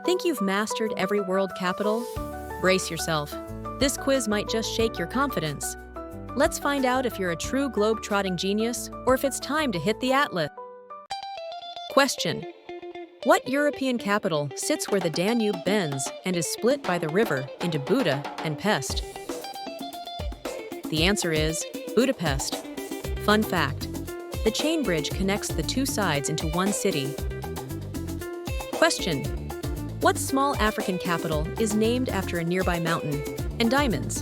Think you've mastered every world capital? Brace yourself. This quiz might just shake your confidence. Let's find out if you're a true globe-trotting genius or if it's time to hit the atlas. Question: what European capital sits where the Danube bends and is split by the river into Buda and Pest? The answer is Budapest. Fun fact: the chain bridge connects the two sides into one city. Question: what small African capital is named after a nearby mountain and diamonds?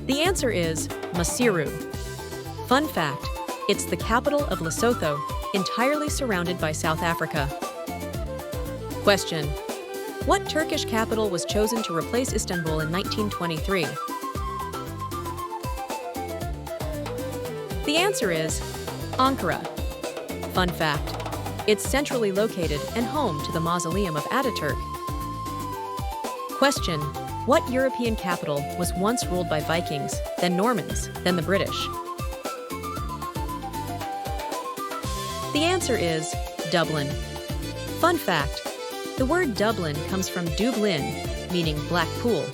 The answer is Maseru. Fun fact: it's the capital of Lesotho, entirely surrounded by South Africa. Question: what Turkish capital was chosen to replace Istanbul in 1923? The answer is Ankara. Fun fact: it's centrally located and home to the mausoleum of Ataturk. Question: what European capital was once ruled by Vikings, then Normans, then the British? The answer is Dublin. Fun fact: the word Dublin comes from Dublin, meaning black pool.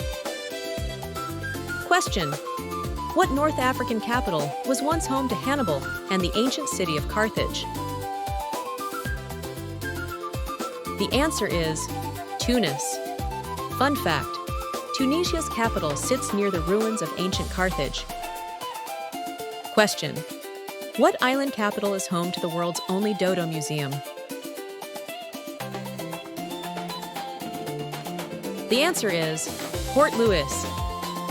Question: what North African capital was once home to Hannibal and the ancient city of Carthage? The answer is Tunis. Fun fact: Tunisia's capital sits near the ruins of ancient Carthage. Question: what island capital is home to the world's only dodo museum? The answer is Port Louis.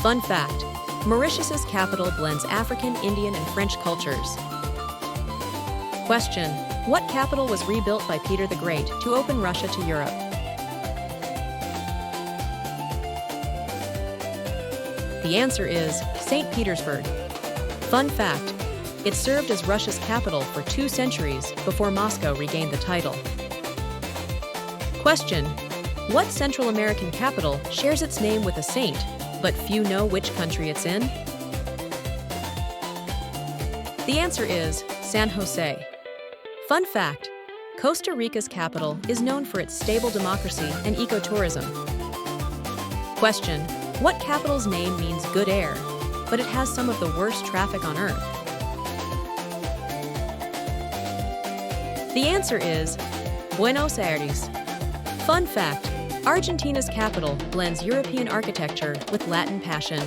Fun fact: Mauritius's capital blends African, Indian, and French cultures. Question: what capital was rebuilt by Peter the Great to open Russia to Europe? The answer is St. Petersburg. Fun fact: it served as Russia's capital for 2 centuries before Moscow regained the title. Question: what Central American capital shares its name with a saint, but few know which country it's in? The answer is San Jose. Fun fact: Costa Rica's capital is known for its stable democracy and ecotourism. Question: what capital's name means good air, but it has some of the worst traffic on Earth? The answer is Buenos Aires. Fun fact: Argentina's capital blends European architecture with Latin passion.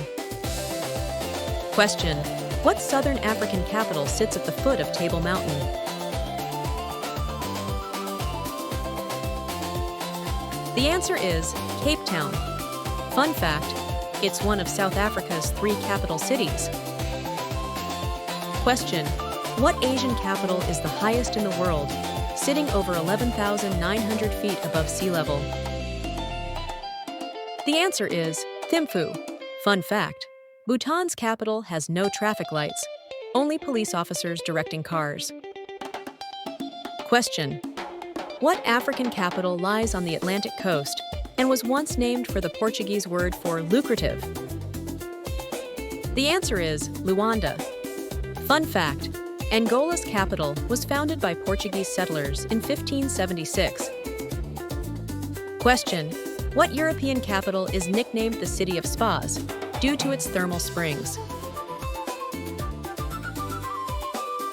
Question: what Southern African capital sits at the foot of Table Mountain? The answer is Cape Town. Fun fact: it's one of South Africa's 3 capital cities. Question: what Asian capital is the highest in the world, sitting over 11,900 feet above sea level? The answer is Thimphu. Fun fact: Bhutan's capital has no traffic lights, only police officers directing cars. Question: what African capital lies on the Atlantic coast and was once named for the Portuguese word for lucrative? The answer is Luanda. Fun fact: Angola's capital was founded by Portuguese settlers in 1576. Question: what European capital is nicknamed the City of Spas due to its thermal springs?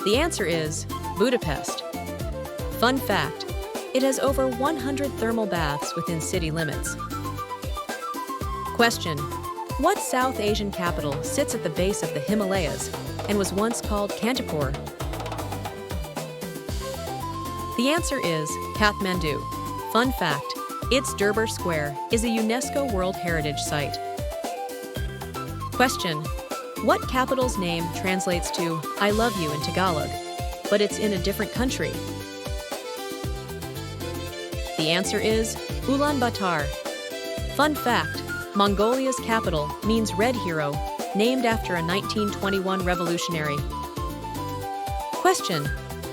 The answer is Budapest. Fun fact: it has over 100 thermal baths within city limits. Question: what South Asian capital sits at the base of the Himalayas and was once called Kantapur? The answer is Kathmandu. Fun fact: its Durbar Square is a UNESCO World Heritage Site. Question: what capital's name translates to "I love you" in Tagalog, but it's in a different country? The answer is Ulaanbaatar. Fun fact: Mongolia's capital means Red Hero, named after a 1921 revolutionary. Question: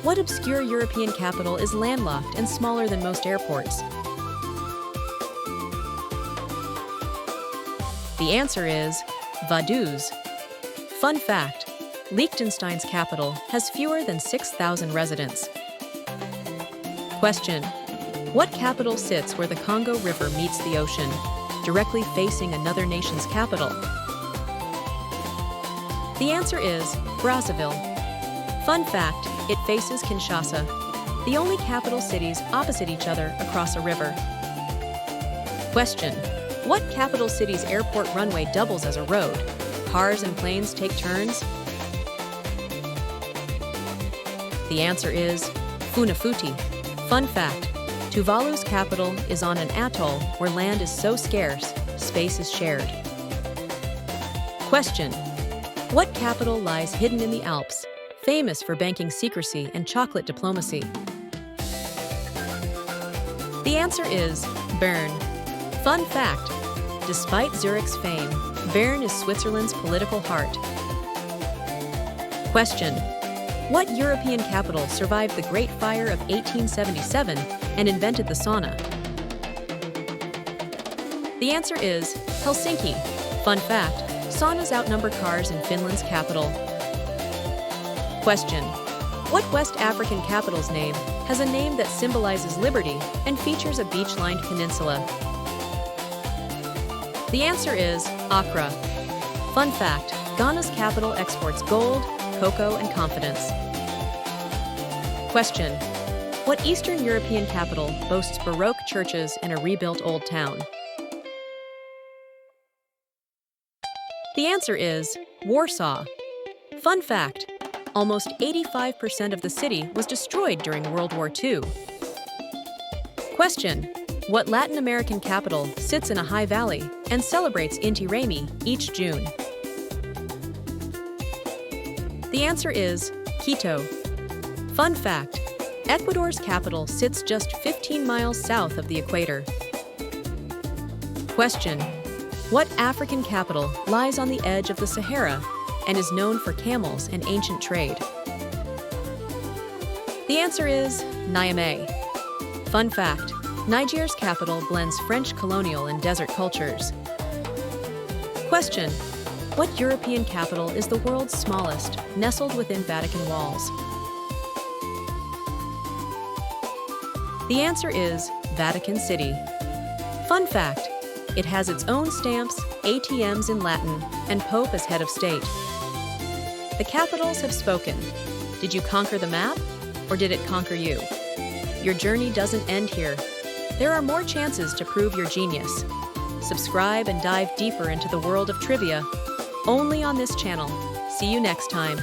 what obscure European capital is landlocked and smaller than most airports? The answer is Vaduz. Fun fact: Liechtenstein's capital has fewer than 6,000 residents. Question: what capital sits where the Congo River meets the ocean, directly facing another nation's capital? The answer is Brazzaville. Fun fact, it faces Kinshasa, the only capital cities opposite each other across a river. Question: what capital city's airport runway doubles as a road? Cars and planes take turns? The answer is Funafuti. Fun fact, Tuvalu's capital is on an atoll where land is so scarce, space is shared. Question: what capital lies hidden in the Alps, famous for banking secrecy and chocolate diplomacy? The answer is Bern. Fun fact, despite Zurich's fame, Bern is Switzerland's political heart. Question: what European capital survived the Great Fire of 1877 and invented the sauna? The answer is Helsinki. Fun fact, saunas outnumber cars in Finland's capital. Question: what West African capital's name has a name that symbolizes liberty and features a beach-lined peninsula? The answer is Accra. Fun fact, Ghana's capital exports gold, cocoa, and confidence. Question: what Eastern European capital boasts Baroque churches and a rebuilt old town? The answer is Warsaw. Fun fact, almost 85% of the city was destroyed during World War II. Question: what Latin American capital sits in a high valley and celebrates Inti Raymi each June? The answer is Quito. Fun fact, Ecuador's capital sits just 15 miles south of the equator. Question: what African capital lies on the edge of the Sahara and is known for camels and ancient trade? The answer is Niamey. Fun fact, Niger's capital blends French colonial and desert cultures. Question: what European capital is the world's smallest, nestled within Vatican walls? The answer is Vatican City. Fun fact, it has its own stamps, ATMs in Latin, and Pope as head of state. The capitals have spoken. Did you conquer the map, or did it conquer you? Your journey doesn't end here. There are more chances to prove your genius. Subscribe and dive deeper into the world of trivia, only on this channel. See you next time.